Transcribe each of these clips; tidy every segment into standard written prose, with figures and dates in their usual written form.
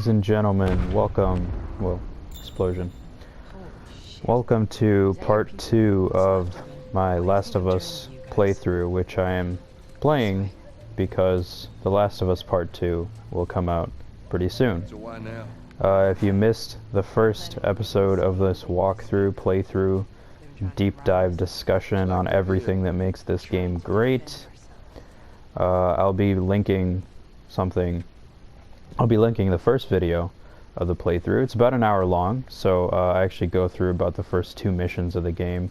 Ladies and gentlemen, welcome, well, explosion. Welcome to part 2 of my Last of Us playthrough, which I am playing because The Last of Us Part 2 will come out pretty soon. So why now? If you missed the first episode of this walkthrough, playthrough, deep dive discussion on everything that makes this game great, I'll be linking the first video of the playthrough. It's about an hour long, so I actually go through about the first 2 missions of the game.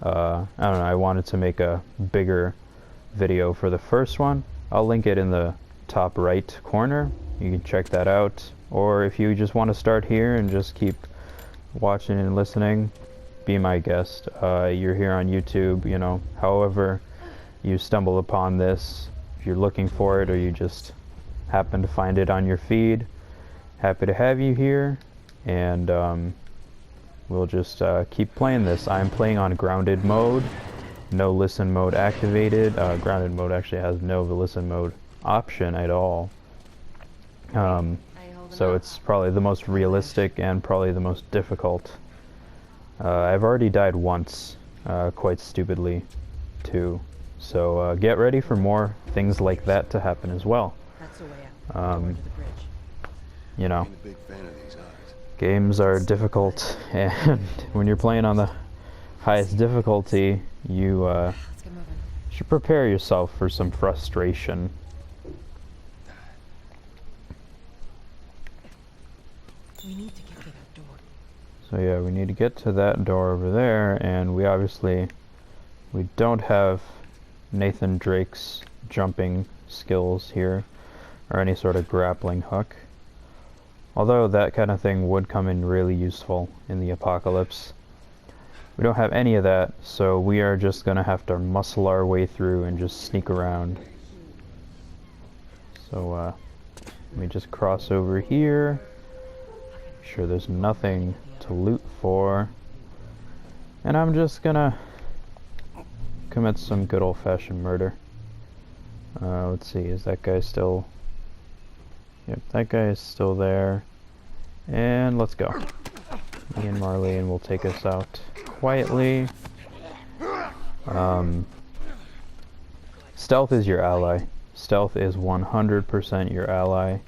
I don't know, I wanted to make a bigger video for the first one. I'll link it in the top right corner. You can check that out. Or if you just want to start here and just keep watching and listening, be my guest. You're here on YouTube, you know, however you stumble upon this, if you're looking for it or you just happen to find it on your feed, happy to have you here, and we'll just keep playing this. I'm playing on grounded mode, no listen mode activated. Grounded mode actually has no listen mode option at all. So it's probably the most realistic and probably the most difficult. I've already died once, quite stupidly, too. So get ready for more things like that to happen as well. You know, games are difficult, and when you're playing on the highest difficulty, you should prepare yourself for some frustration. We need to get to that door. So yeah, we need to get to that door over there, and we don't have Nathan Drake's jumping skills here, or any sort of grappling hook. Although that kind of thing would come in really useful in the apocalypse. We don't have any of that, so we are just gonna have to muscle our way through and just sneak around. So let me just cross over here. Sure, there's nothing to loot for, and I'm just gonna commit some good old-fashioned murder. Let's see, is that guy still... Yep, that guy is still there. And let's go. Me and Marlene will take us out quietly. Stealth is your ally. Stealth is 100% your ally.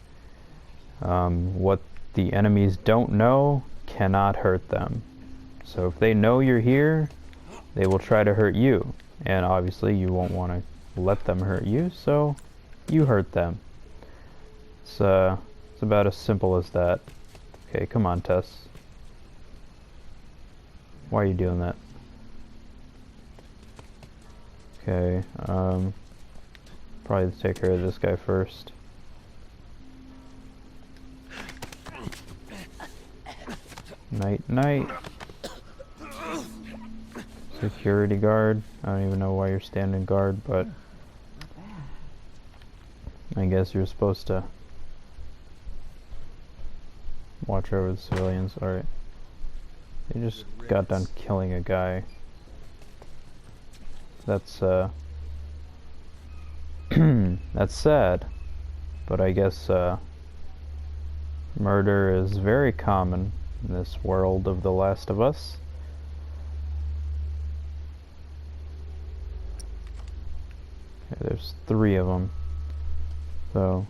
What the enemies don't know cannot hurt them. So if they know you're here, they will try to hurt you. And obviously you won't want to let them hurt you, so you hurt them. It's about as simple as that. Okay, come on, Tess. Why are you doing that? Okay, probably take care of this guy first. Night, night. Security guard. I don't even know why you're standing guard, but I guess you're supposed to watch over the civilians. Alright. They just got done killing a guy. That's that's sad. But I guess murder is very common in this world of The Last of Us. Okay, there's 3 of them. So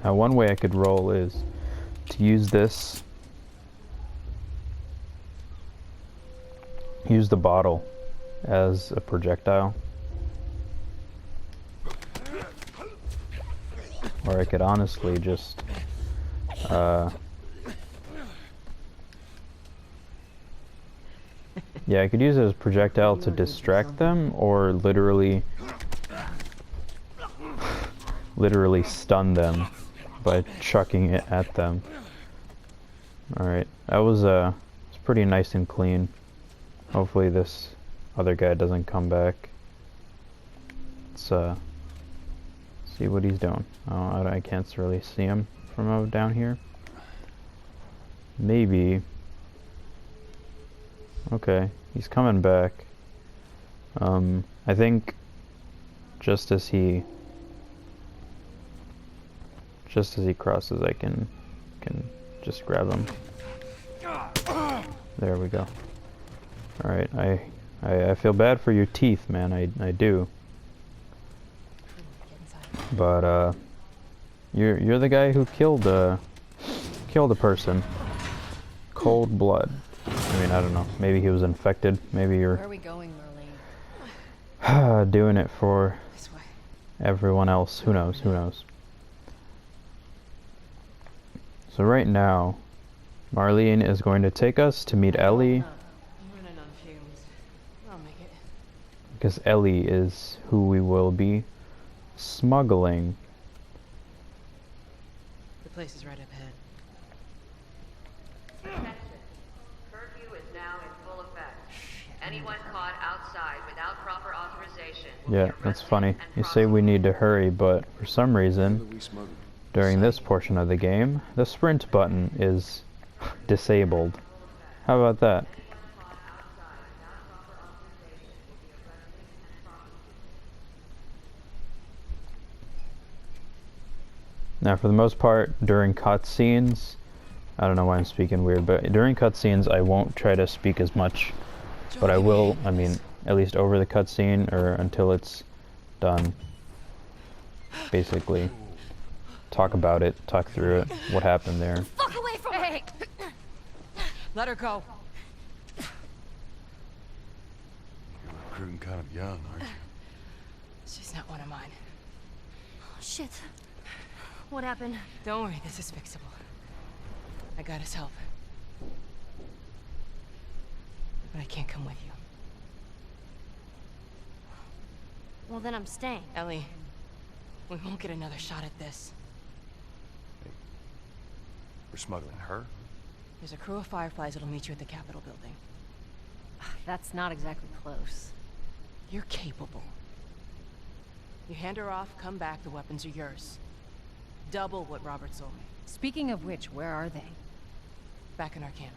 now one way I could roll is to use this. Use the bottle as a projectile. Or I could honestly just yeah, I could use it as a projectile to distract them, or literally stun them by chucking it at them. Alright, that was it's pretty nice and clean. Hopefully this other guy doesn't come back. Let's see what he's doing. Oh, I can't really see him from down here. Maybe. Okay, he's coming back. I think just as he Just as he crosses, I can just grab him. There we go. All right, I feel bad for your teeth, man. I do. But you're the guy who killed a person. Cold blood. I mean, I don't know. Maybe he was infected. Maybe you're Where are we going, Marlene? doing it for This way. everyone else. Who knows? Who knows? So right now, Marlene is going to take us to meet Ellie, I'm running on fumes. I'll make it. because Ellie is who we will be smuggling. The place is right up ahead. Attention. Curfew is now in full effect. Anyone caught outside without proper authorization will be Yeah, that's arrested funny. and You say we need to hurry, but for some That reason, we smuggled. during this portion of the game, the sprint button is disabled. How about that? Now, for the most part, during cutscenes, I don't know why I'm speaking weird, but during cutscenes, I won't try to speak as much, but I will, I mean, at least over the cutscene or until it's done. Basically, talk about it, talk through it, what happened there. Fuck away from her! Let her go. You're recruiting kind of young, aren't you? She's not one of mine. Oh, shit. What happened? Don't worry, this is fixable. I got his help. But I can't come with you. Well, then I'm staying. Ellie, we won't get another shot at this. We're smuggling her? There's a crew of Fireflies that'll meet you at the Capitol building. That's not exactly close. You're capable. You hand her off, come back, the weapons are yours. Double what Robert sold me. Speaking of which, where are they? Back in our camp.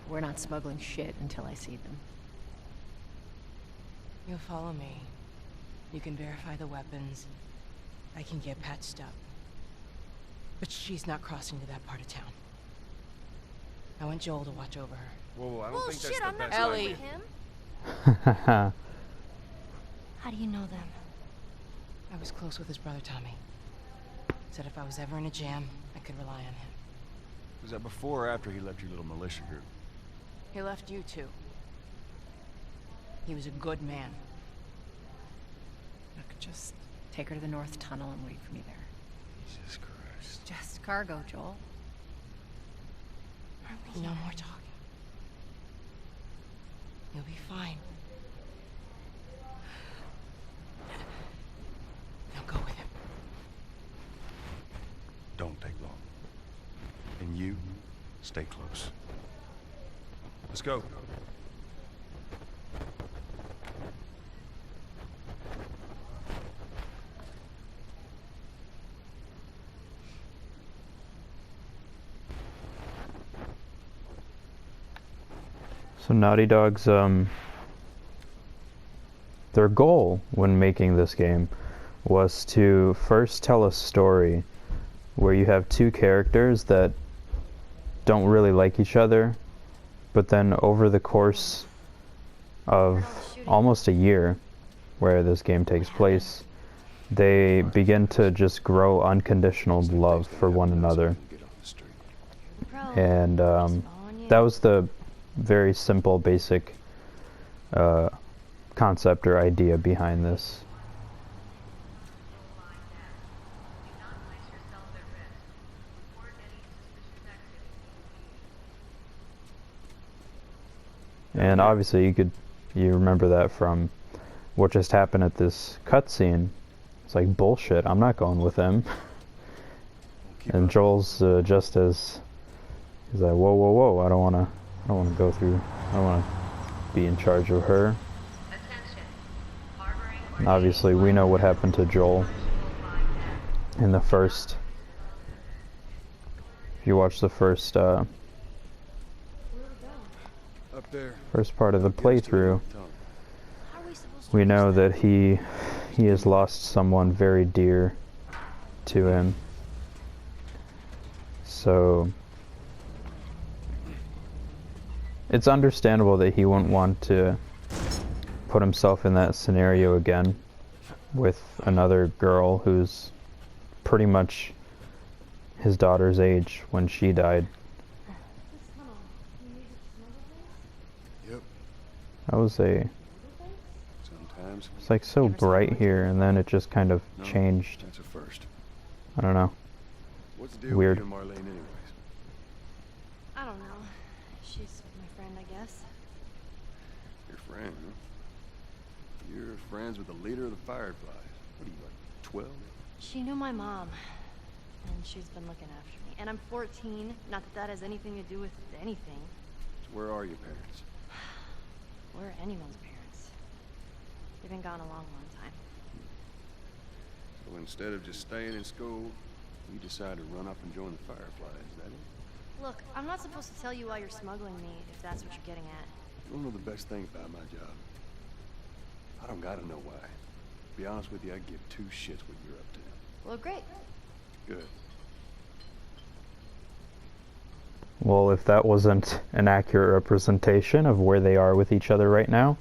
We're not smuggling shit until I see them. You'll follow me. You can verify the weapons. I can get patched up. But she's not crossing to that part of town. I want Joel to watch over her. Whoa, I don't think that's Bullshit, the I'm not best Ellie. idea. with him. How do you know them? I was close with his brother Tommy. Said if I was ever in a jam, I could rely on him. Was that before or after he left your little militia group? He left you too. He was a good man. Look, just take her to the North Tunnel and wait for me there. Jesus Christ. Just cargo, Joel. No more talking. You'll be fine. Now go with him. Don't take long. And you, stay close. Let's go. So Naughty Dog's their goal when making this game was to first tell a story where you have two characters that don't really like each other, but then over the course of almost a year where this game takes place, they begin to just grow unconditional love for one another. Get on the street. And that was the very simple, basic concept or idea behind this. And obviously you remember that from what just happened at this cutscene. It's like, bullshit, I'm not going with them. Keep And up. Joel's just as, he's like, whoa, whoa, whoa, I don't want to go through, I don't want to be in charge of her. Attention. Harboring or And obviously we know what happened to Joel in the first, if you watch the first Up there. first part of the Get us to the playthrough, North Tunnel. How are we supposed to we reach know them? that he has lost someone very dear to him. So it's understandable that he wouldn't want to put himself in that scenario again with another girl who's pretty much his daughter's age when she died. Yep. That was a... Sometimes. It's like so bright here, and then it just kind of No, changed. That's a first. I don't know. What's the deal Weird. with you and Marlene anyways? I don't know. She's my friend, I guess. Your friend, huh? You're friends with the leader of the Fireflies. What are you, like 12? She knew my mom, and she's been looking after me. And I'm 14. Not that that has anything to do with anything. So where are your parents? Where are anyone's parents? They've been gone a long, long time. So instead of just staying in school, you decide to run up and join the Fireflies, is that it? Look, I'm not supposed to tell you why you're smuggling me, if that's what you're getting at. You wanna know the best thing about my job? I don't gotta know why. To be honest with you, I give two shits what you're up to. Well, great. Good. Well, if that wasn't an accurate representation of where they are with each other right now,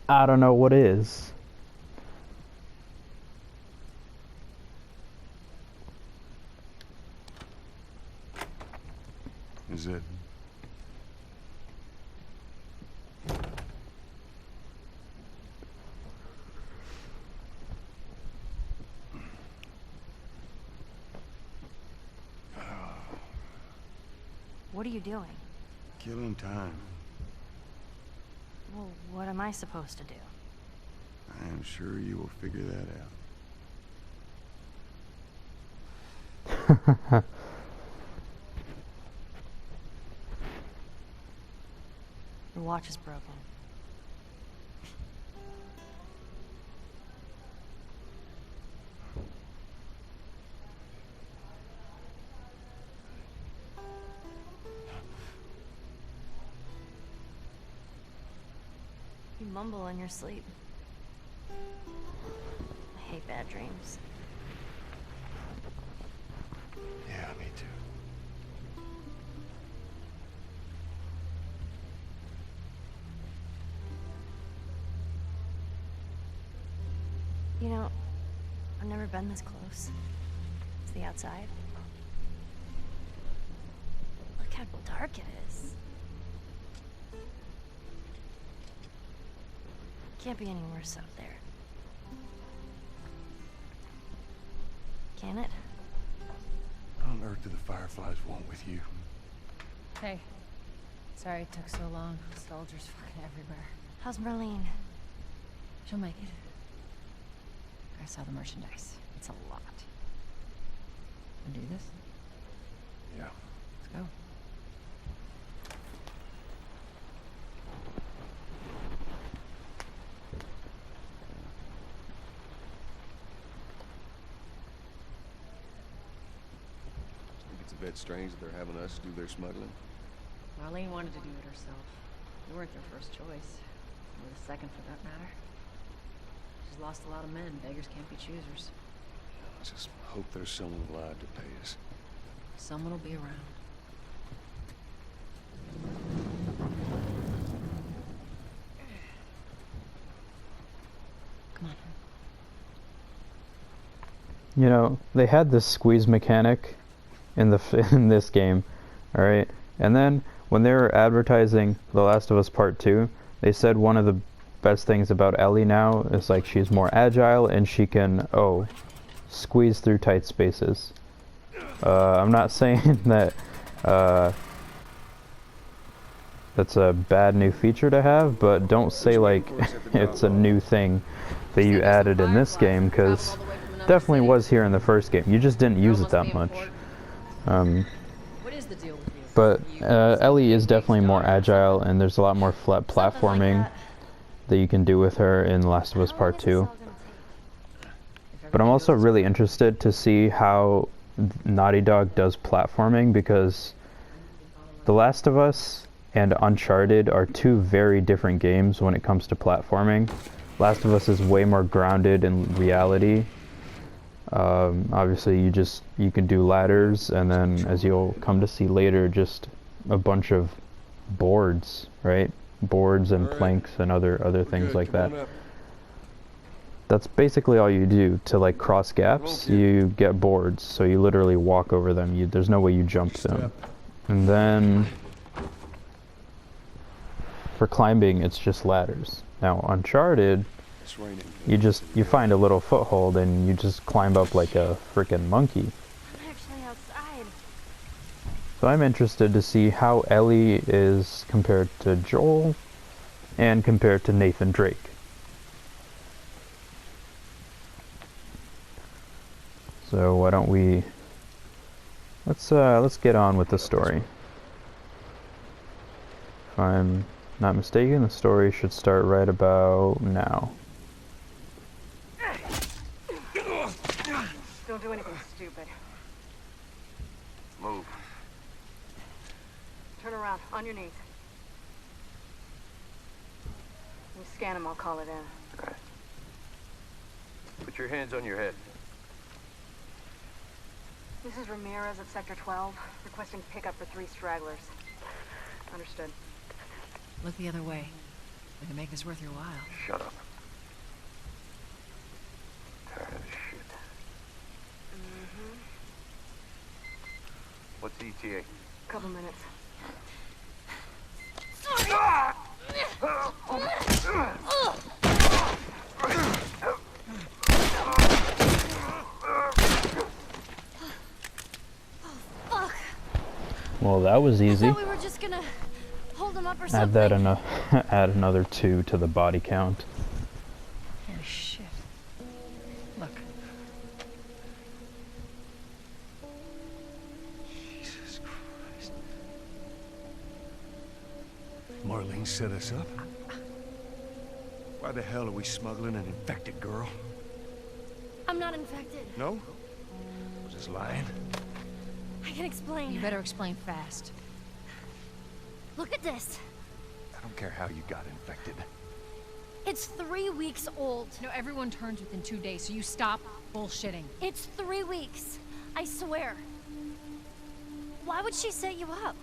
I don't know what is. Is it? What are you doing? Killing time. Well, what am I supposed to do? I am sure you will figure that out. The watch is broken. You mumble in your sleep. I hate bad dreams. Yeah, me too. You know, I've never been this close to the outside. Look how dark it is. Can't be any worse out there. Can it? What on earth do the Fireflies want with you? Hey. Sorry it took so long. Soldiers fucking everywhere. How's Marlene? She'll make it. I saw the merchandise. It's a lot. Wanna do this? Yeah. Let's go. Think it's a bit strange that they're having us do their smuggling. Marlene wanted to do it herself. We weren't their first choice. Or the second, for that matter. She's lost a lot of men. Beggars can't be choosers. I just hope there's someone alive to pay us. Someone will be around. Come on. You know, they had this squeeze mechanic in in this game, all right? And then when they were advertising The Last of Us Part 2, they said one of the best things about Ellie now is like she's more agile and she can squeeze through tight spaces. I'm not saying that that's a bad new feature to have, but don't say like it's a new thing that you added in this game, because definitely was here in the first game. You just didn't use it that much. What is the deal with you? But Ellie is definitely more agile, and there's a lot more flat platforming that you can do with her in Last of Us Part 2. But I'm also really interested to see how Naughty Dog does platforming, because The Last of Us and Uncharted are two very different games when it comes to platforming. Last of Us is way more grounded in reality. Obviously you can do ladders, and then as you'll come to see later, just a bunch of boards, right? Boards and planks and other things like that. That's basically all you do to like cross gaps. You get boards, so you literally walk over them. There's no way you jump them. And then for climbing, it's just ladders. Now Uncharted, you find a little foothold and you just climb up like a freaking monkey. I'm actually outside. So I'm interested to see how Ellie is compared to Joel and compared to Nathan Drake. So why don't we let's get on with the story. If I'm not mistaken, the story should start right about now. Don't do anything stupid. Move. Turn around, on your knees. You scan him, I'll call it in. Right. Put your hands on your head. This is Ramirez at Sector 12, requesting pickup for 3 stragglers. Understood. Look the other way. We can make this worth your while. Shut up. Tired of this shit. What's the ETA? Couple minutes. Well, that was easy. I thought we were just gonna hold him up or something. Add that add another 2 to the body count. Oh, shit. Look. Jesus Christ. Marlene set us up? Why the hell are we smuggling an infected girl? I'm not infected. No? Just lying? I can explain. You better explain fast. Look at this. I don't care how you got infected. It's 3 weeks old. No, everyone turns within 2 days, so you stop bullshitting. It's 3 weeks. I swear. Why would she set you up?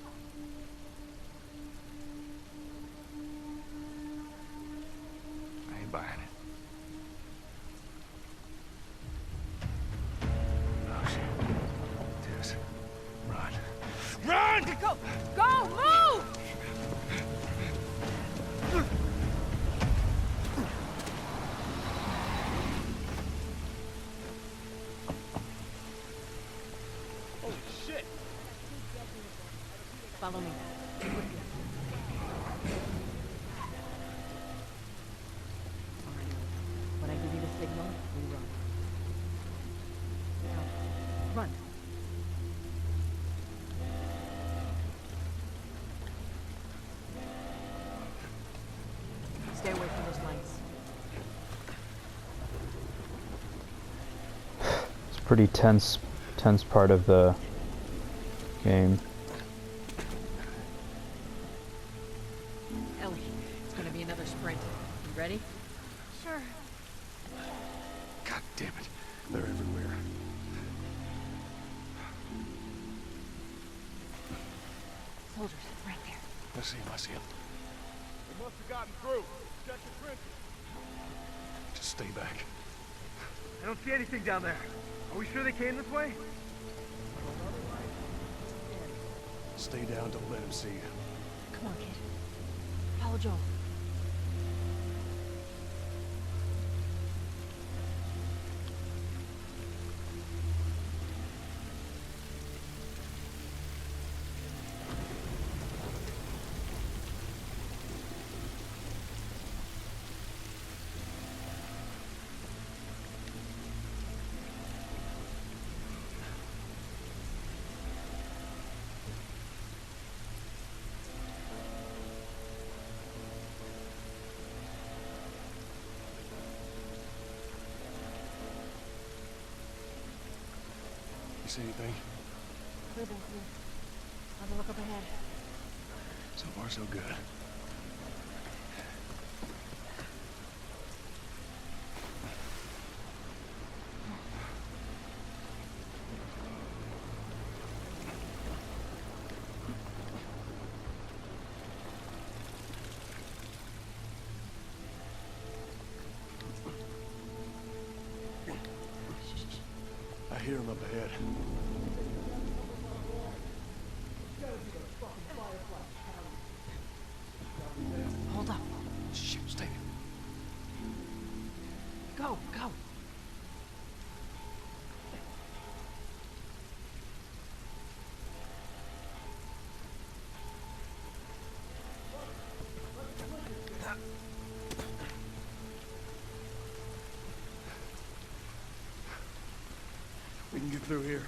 I ain't buying it. Oh, shit. Tess. Run. Run! Go! Go! Move! Holy shit! Follow me. When I give you the signal, we run. Now, run. Stay away from those lights. It's a pretty tense part of the game. Ellie, it's gonna be another sprint. You ready? Sure. God damn it. They're everywhere. Soldiers, right there. I see him, I see him. They must have gotten through. Check the trenches. Just stay back. I don't see anything down there. Are we sure they came this way? Stay down, don't let him see you. Come on, kid. Follow Joel. You see anything? Clear, clear. Have a look up ahead. So far, so good. hear him up ahead. Hold up. Shit, stay there. Go, go. We can get through here.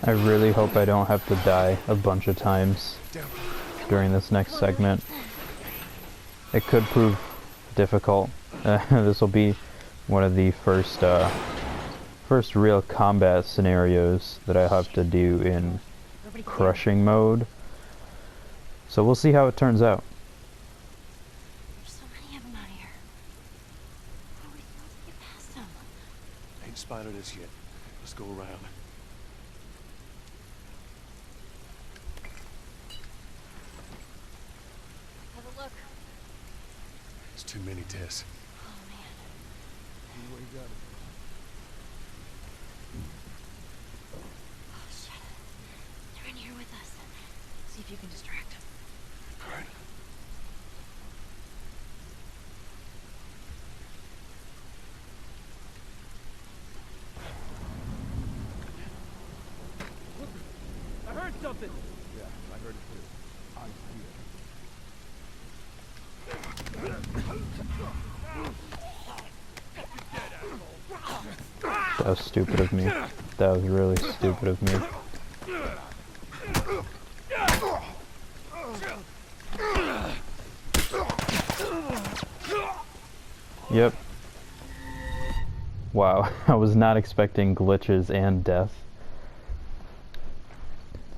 I really hope I don't have to die a bunch of times during this next segment. It could prove difficult. This will be one of the first real combat scenarios that I have to do in crushing mode. So we'll see how it turns out. There's so many of them out here. How are we supposed to get past them? Ain't spotted us yet. Let's go around. Have a look. It's too many, Tess. Oh man. Oh shit. They're in here with us. See if you can distract them. All right. I heard something. Yeah, I heard it too. That was stupid of me. That was really stupid of me. Yep. Wow, I was not expecting glitches and death.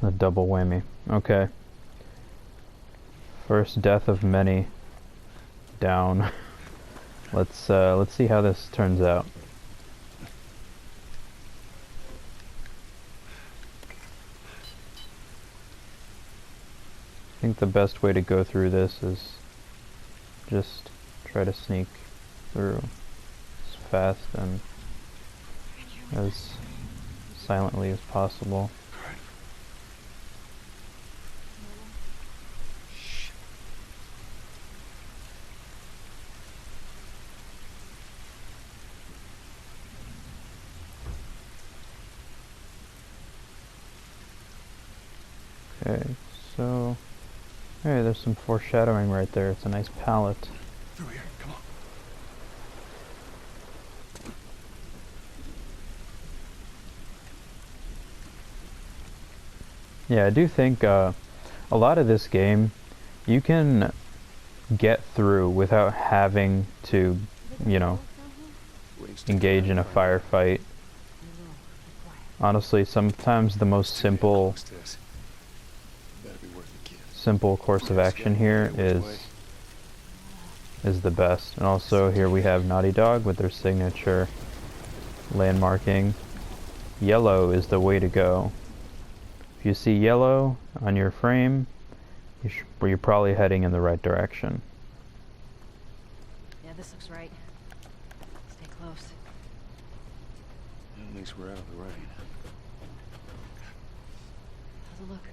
A double whammy. Okay. First death of many down. Let's see how this turns out. I think the best way to go through this is just try to sneak through as fast and as silently as possible. Okay, so hey, there's some foreshadowing right there. It's a nice palette. Through here, come on. Yeah, I do think a lot of this game you can get through without having to, you know, engage in a firefight. Honestly, sometimes the most simple course of action here is the best. And also here we have Naughty Dog with their signature landmarking. Yellow is the way to go. If you see yellow on your frame, you're probably heading in the right direction. Yeah, this looks right. Stay close. At least we're out of the rain. How's it look?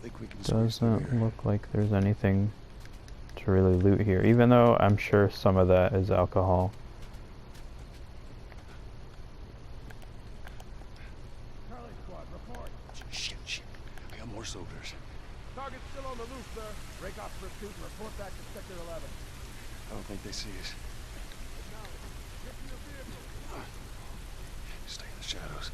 Think we can squeeze through Doesn't here. look like there's anything to really loot here, even though I'm sure some of that is alcohol. Charlie Squad, report. Shit. I got more soldiers. Target's still on the loose, sir. Break off pursuit and report back to Sector 11. I don't think they see us. Get to your vehicle. Stay in the shadows.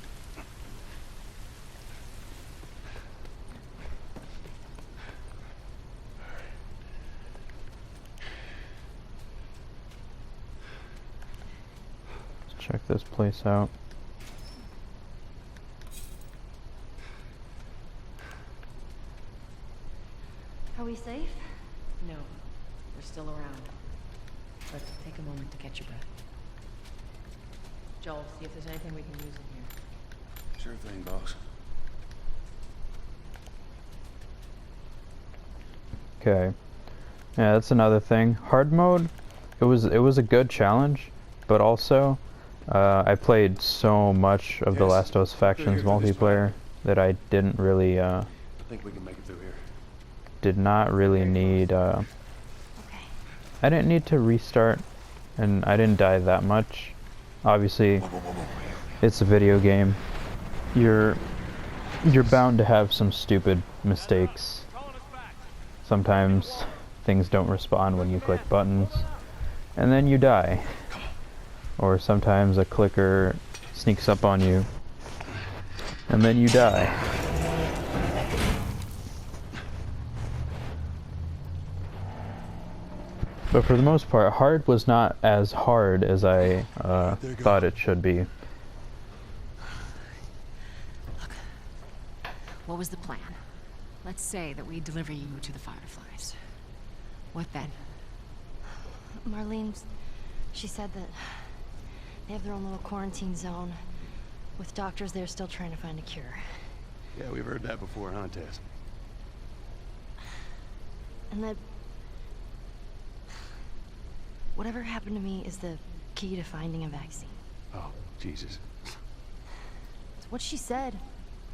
Let's check this place out. Are we safe? No, we're still around. But take a moment to catch your breath. Joel, see if there's anything we can use in here. Sure thing, boss. Okay. Yeah, that's another thing. Hard mode, it was a good challenge, but also I played so much of the Yes. Last of Us Factions They're here for this multiplayer that I didn't really I think we can make it through here. did not really need Okay. I didn't need to restart, and I didn't die that much. Obviously, it's a video game. You're bound to have some stupid mistakes. Sometimes things don't respond when you click buttons, and then you die. Or sometimes a clicker sneaks up on you, and then you die. But for the most part, hard was not as hard as I thought it should be. What was the plan? Let's say that we deliver you to the Fireflies. What then? Marlene, she said that they have their own little quarantine zone with doctors there still trying to find a cure. Yeah, we've heard that before, huh, Tess? And that whatever happened to me is the key to finding a vaccine. Oh, Jesus. It's what she said.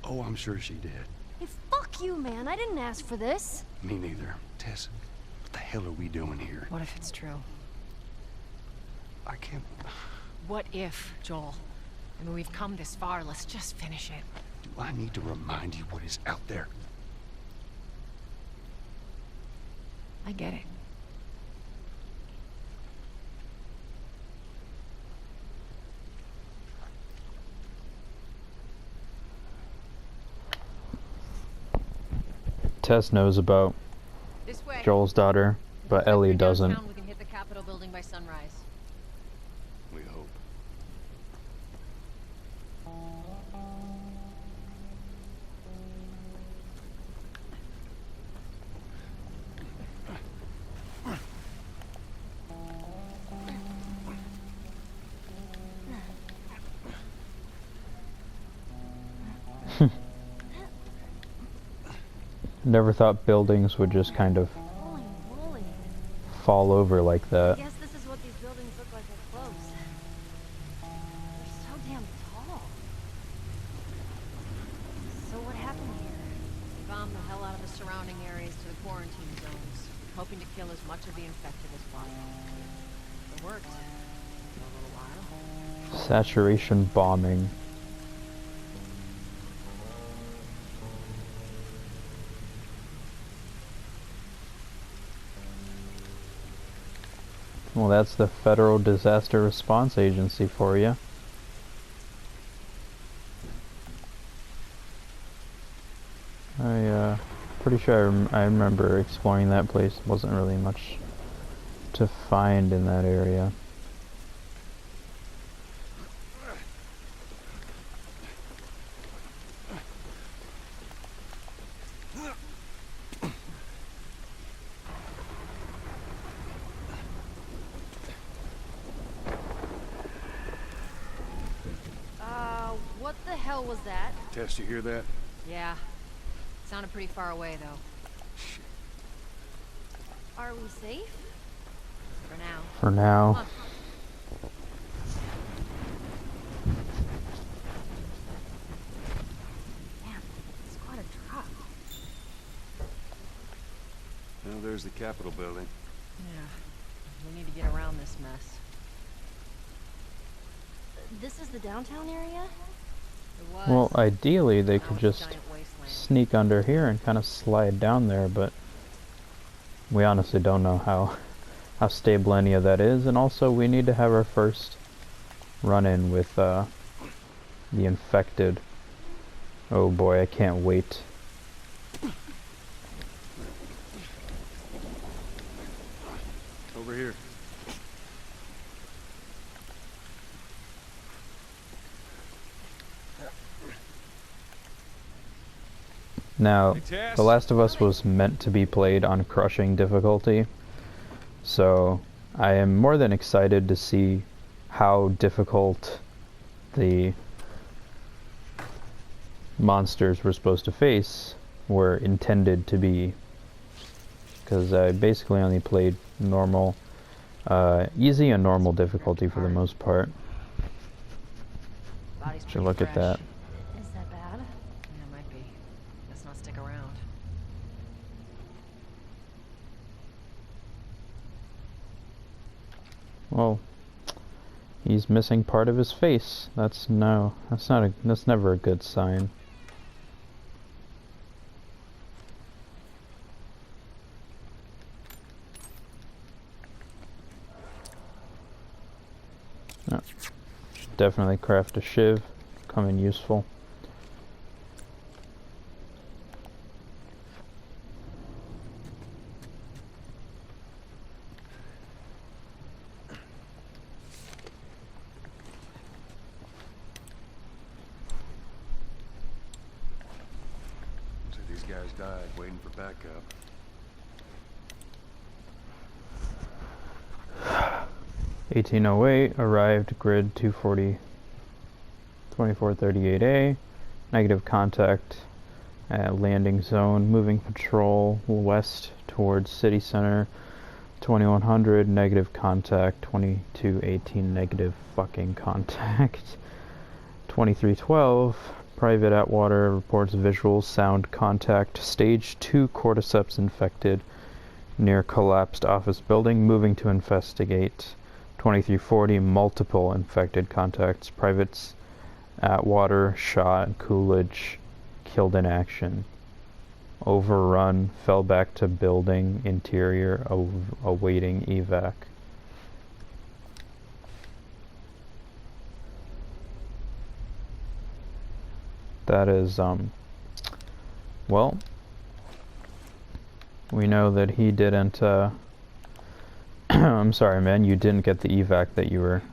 Oh, I'm sure she did. Hey, fuck you, man. I didn't ask for this. Me neither. Tess, what the hell are we doing here? What if it's true? I can't... What if, Joel? I mean, we've come this far. Let's just finish it. Do I need to remind you what is out there? I get it. Tess knows about This way. Joel's daughter, but Ellie doesn't. We can hit the Capitol building by sunrise. We hope. Never thought buildings would just kind of Holy moly. fall over like I that. guess this is what these buildings look like up close. They're so damn tall. So what happened here? We bombed the hell out of the surrounding areas to the quarantine zones, hoping to kill as much of the infected as possible. It worked. For a little while. Saturation bombing. Well, that's the Federal Disaster Response Agency for you. Pretty sure I remember exploring that place. Wasn't really much to find in that area. What the hell was that? Tess, you hear that? Yeah. Sounded pretty far away, though. Shit. Are we safe? For now. For now. Huh. Man, it's quite a drop. Well, there's the Capitol building. Yeah. We need to get around this mess. This is the downtown area? It was. Well, ideally they Now could it's a just giant wasteland. sneak under here and kind of slide down there, but we honestly don't know how stable any of that is, and also we need to have our first run-in with the infected. Oh boy, I can't wait. Over here. Now, Hey, Tess. The Last of Us was meant to be played on crushing difficulty, so I am more than excited to see how difficult the monsters we're supposed to face were intended to be because I basically only played normal, easy and normal difficulty for the most part. Body's So pretty look at fresh. that. Is that bad? Yeah, it might be. Let's not stick around. Well, he's missing part of his face. That's never a good sign. No. Should definitely craft a shiv. Come in useful. So these guys died waiting for backup. 1808, arrived, grid 2438A, negative contact at landing zone, moving patrol west towards city center, 2100, negative contact, 2218, negative fucking contact, 2312, private Atwater reports visual sound contact, stage 2 cordyceps infected near collapsed office building, moving to investigate. 2340, multiple infected contacts. Privates Atwater shot, Coolidge killed in action. Overrun, fell back to building interior, awaiting evac. That is, well, we know that he didn't, I'm sorry, man, you didn't get the evac that you were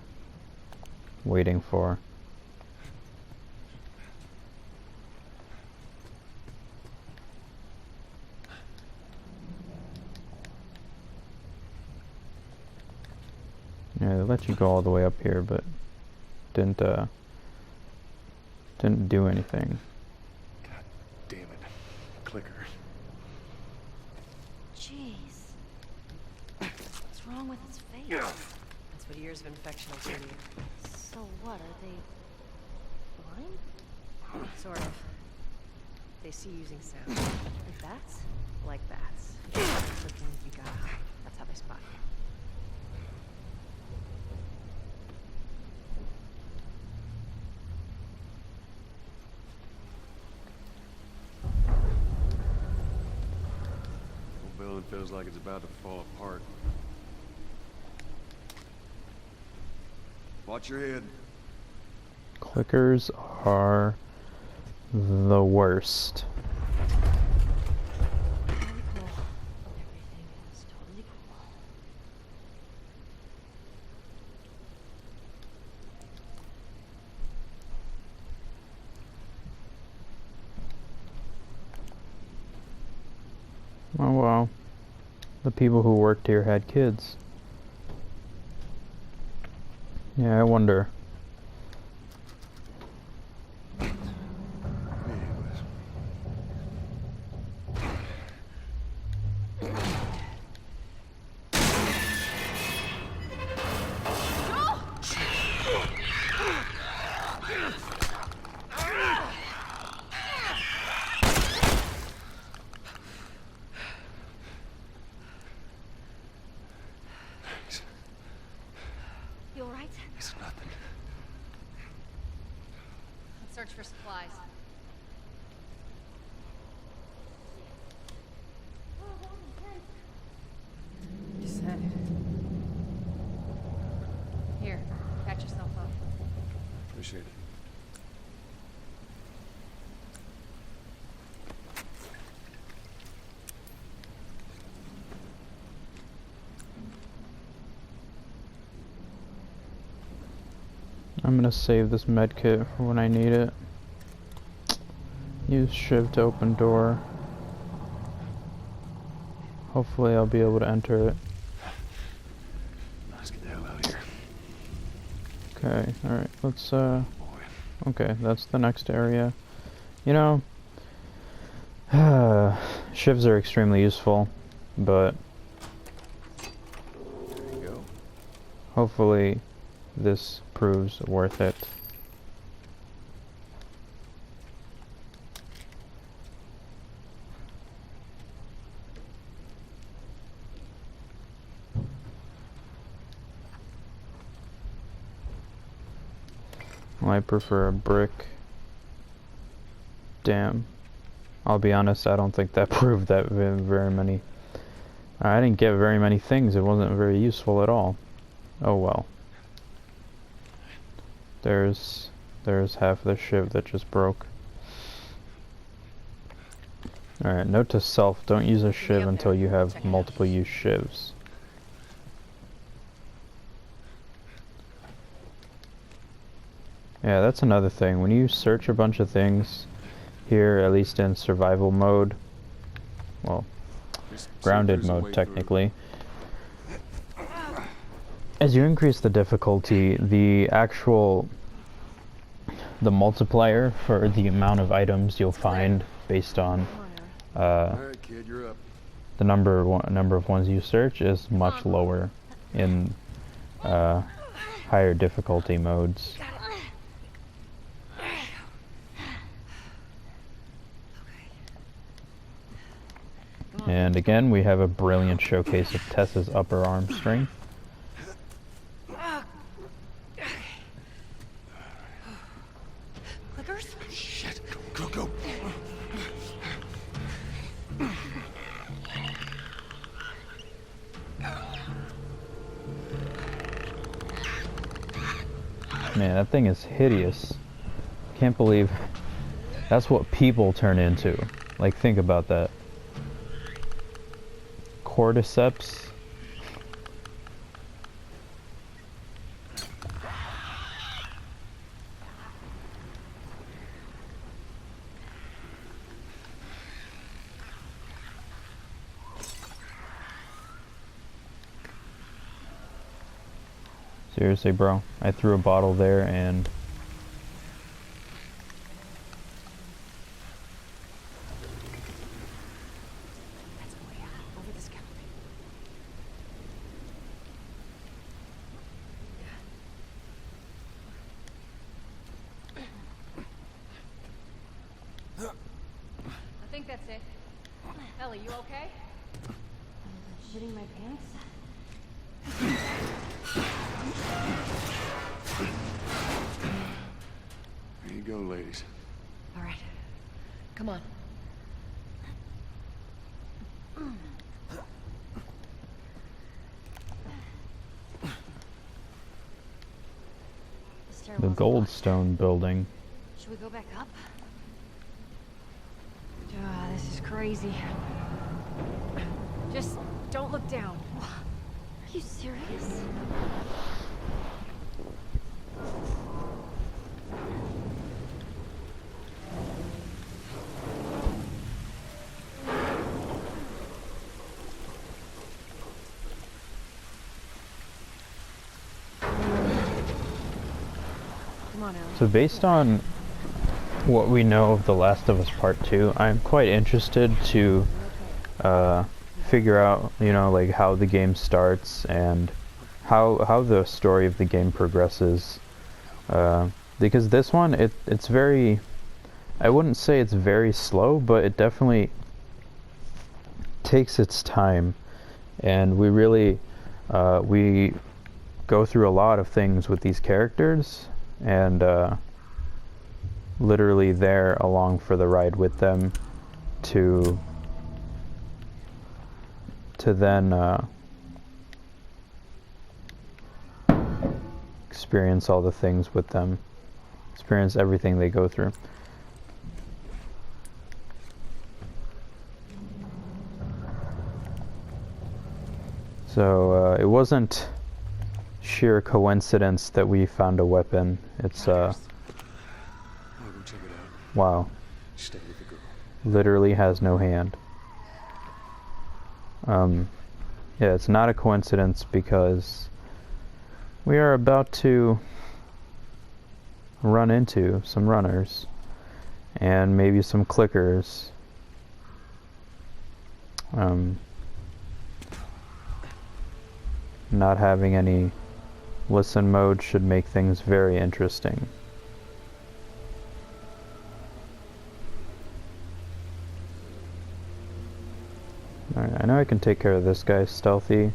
waiting for. Yeah, they let you go all the way up here, but didn't do anything. God damn it. Clicker. Jeez. What's wrong with his face? That's what years of infection will do to you. So what, are they blind? Sort of. They see using sound. Like bats? Like bats. Looking, you got it. That's how they spot you. Whole building feels like it's about to fall apart. Watch your head. Clickers are the worst. Totally cool. Everything is totally cool. Oh wow. The people who worked here had kids. Yeah, I wonder. You alright? It's nothing. Let's search for supplies. You said it. Here, patch yourself up. Appreciate it. I'm gonna save this med kit for when I need it. Use shiv to open door. Hopefully I'll be able to enter it. Let's get the hell out of here. Okay, alright, let's Boy. okay, that's the next area. You know, shivs are extremely useful. but There you go. hopefully this proves worth it. I prefer a brick. Damn. I'll be honest, I don't think that proved that very many. I didn't get very many things. It wasn't very useful at all. Oh well. There's half the shiv that just broke. Alright, note to self, don't use a shiv until you have multiple use shivs. Yeah, that's another thing. When you search a bunch of things here, at least in survival mode, well, grounded mode technically, as you increase the difficulty, the multiplier for the amount of items you'll find based on Alright, kid, you're up. the number of ones you search is much lower in higher difficulty modes. And again, we have a brilliant showcase of Tessa's upper arm strength. Clickers? Shit, go. Man, that thing is hideous. Can't believe that's what people turn into. Like, think about that. Cordyceps. Seriously, bro. I threw a bottle there and... That's the way out. Over this gallery. I think that's it. Ellie, you okay? Shitting my pants? There you go, ladies. All right. Come on. the Goldstone building. Should we go back up? This is crazy. Just don't look down. Are you serious? Come on, Ellie. So based on what we know of The Last of Us Part 2, I'm quite interested to figure out, you know, like how the game starts and how the story of the game progresses. Because this one, it's very, I wouldn't say it's very slow, but it definitely takes its time, and we really we go through a lot of things with these characters, and literally there along for the ride with them to then experience all the things with them, experience everything they go through. So it wasn't sheer coincidence that we found a weapon. It's I'll go check it out. wow, Stay with the girl. literally has no hand. Yeah, it's not a coincidence because we are about to run into some runners and maybe some clickers. not having any listen mode should make things very interesting. Alright, I know I can take care of this guy stealthy.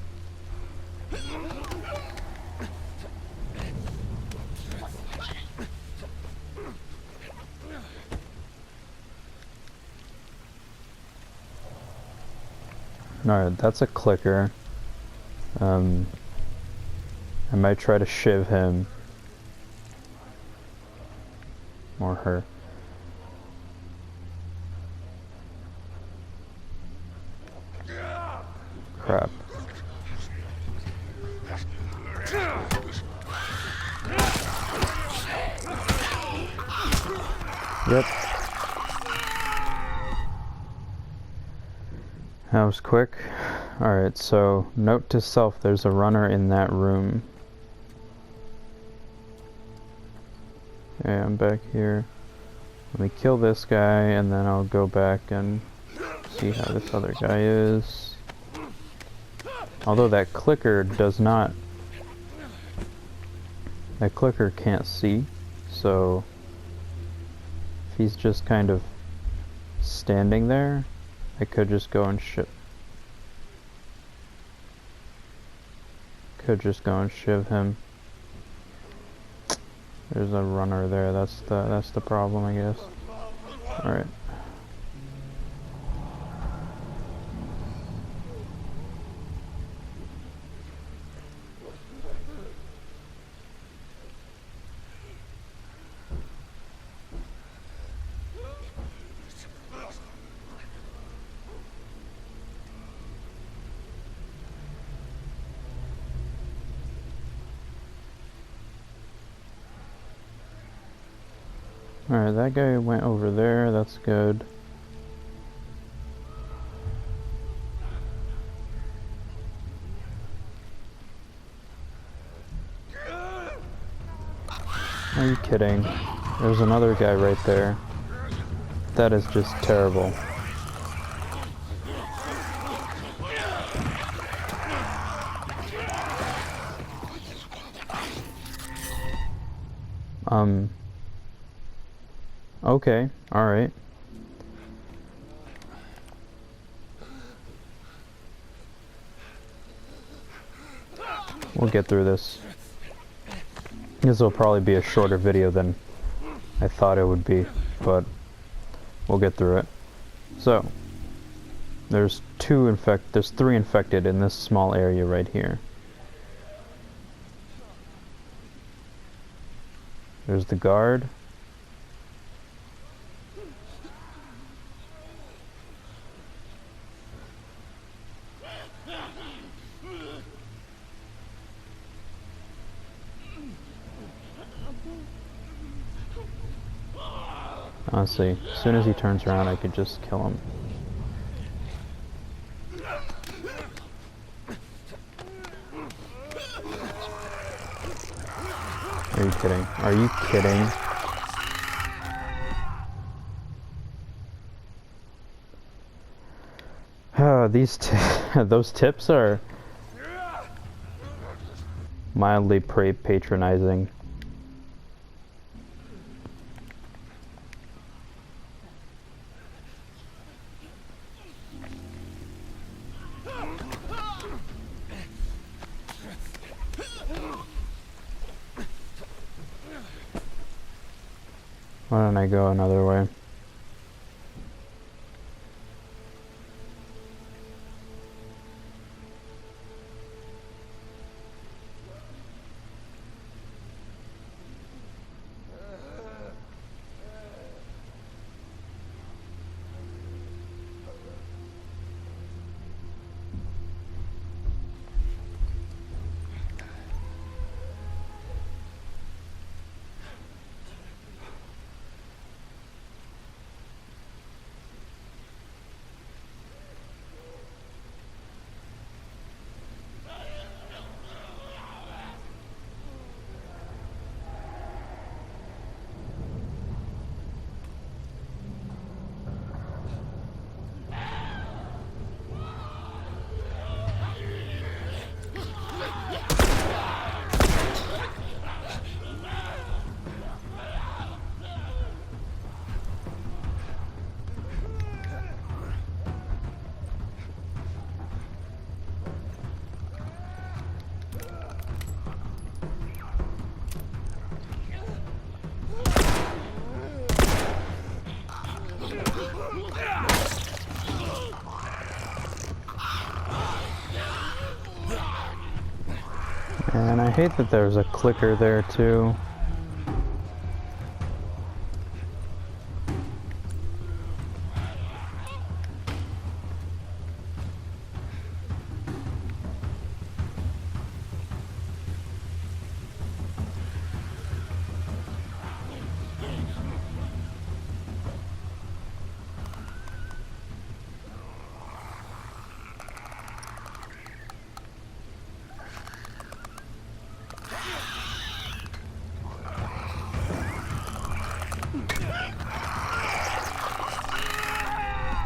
Alright, that's a clicker. I might try to shiv him. Or her. Crap. Yep. That was quick. Alright, so note to self, there's a runner in that room. Okay, I'm back here. Let me kill this guy and then I'll go back and see how this other guy is. Although that clicker does not... That clicker can't see, so if he's just kind of standing there, I could just go and shiv him. There's a runner there, that's the problem, I guess. Alright. Alright, that guy went over there, that's good. Are you kidding? There's another guy right there. That is just terrible. Okay, alright. We'll get through this. This will probably be a shorter video than I thought it would be, but we'll get through it. So, there's three infected in this small area right here. There's the guard. Honestly, as soon as he turns around, I could just kill him. Are you kidding? Are you kidding? Those tips are mildly patronizing. Why don't I go another way? I hate that there's a clicker there too.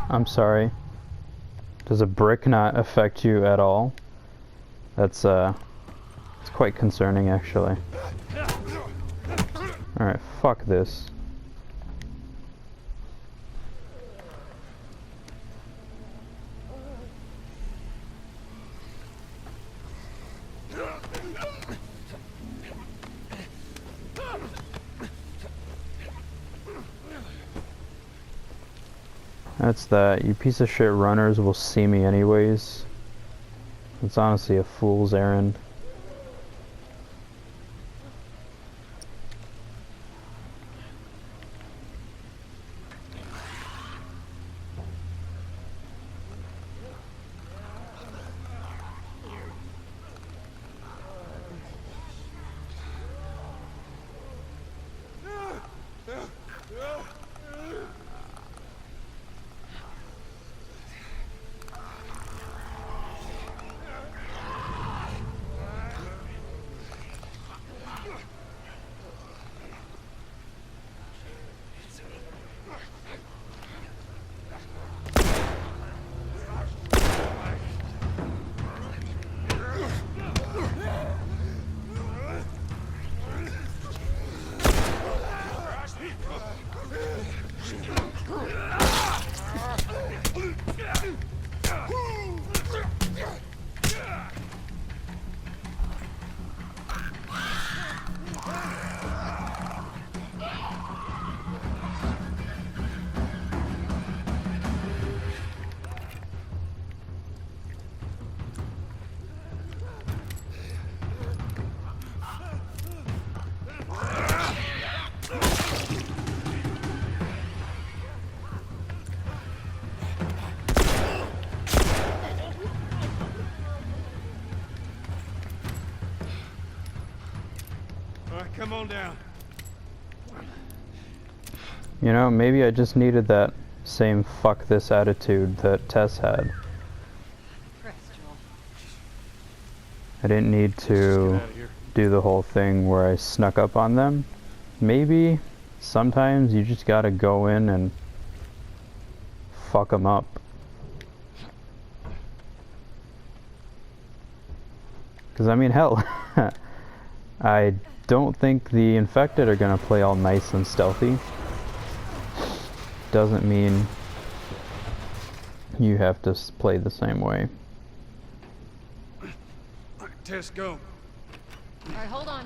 I'm sorry. Does a brick not affect you at all? That's it's quite concerning actually. Alright, fuck this. That's that. You piece of shit runners will see me anyways. It's honestly a fool's errand. Come on down. You know, maybe I just needed that same fuck this attitude that Tess had. I didn't need to do the whole thing where I snuck up on them. Maybe sometimes you just gotta go in and fuck them up. Because I mean, hell, I don't think the infected are gonna play all nice and stealthy. Doesn't mean you have to play the same way. Tess, go. Alright, hold on.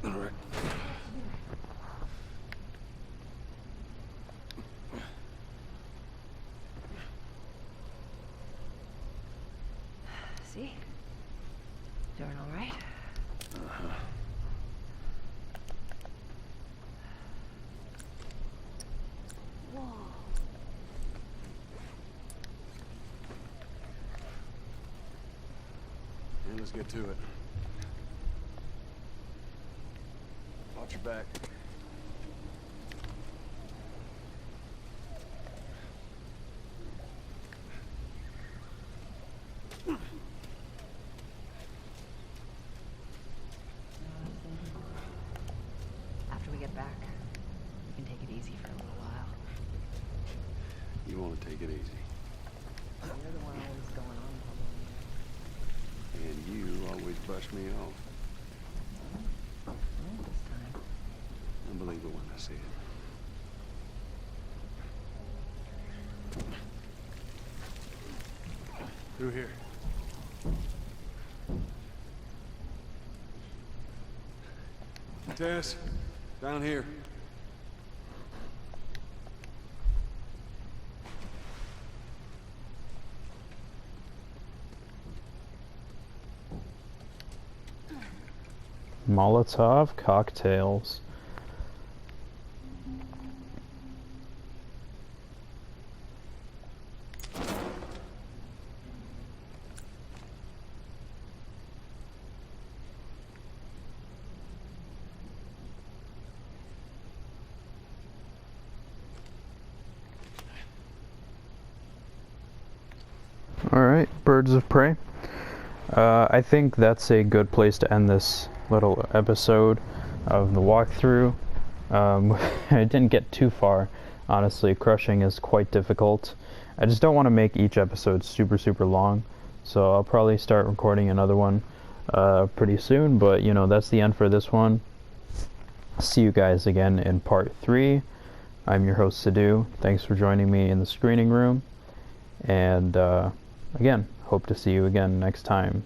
All right. See? Doing all right? Whoa. And let's get to it. Watch your back. After we get back, we can take it easy for a little while. You want to take it easy. You're the one always going on. And you always brush me off. This time. I believe it when I see it. Through here. Tess, down here. Molotov cocktails. Alright, birds of prey. I think that's a good place to end this little episode of the walkthrough. I didn't get too far. Honestly, crushing is quite difficult. I just don't want to make each episode super long, so I'll probably start recording another one pretty soon, but you know, that's the end for this one. See you guys again in part 3. I'm your host Siddu. Thanks for joining me in the screening room, and again, hope to see you again next time.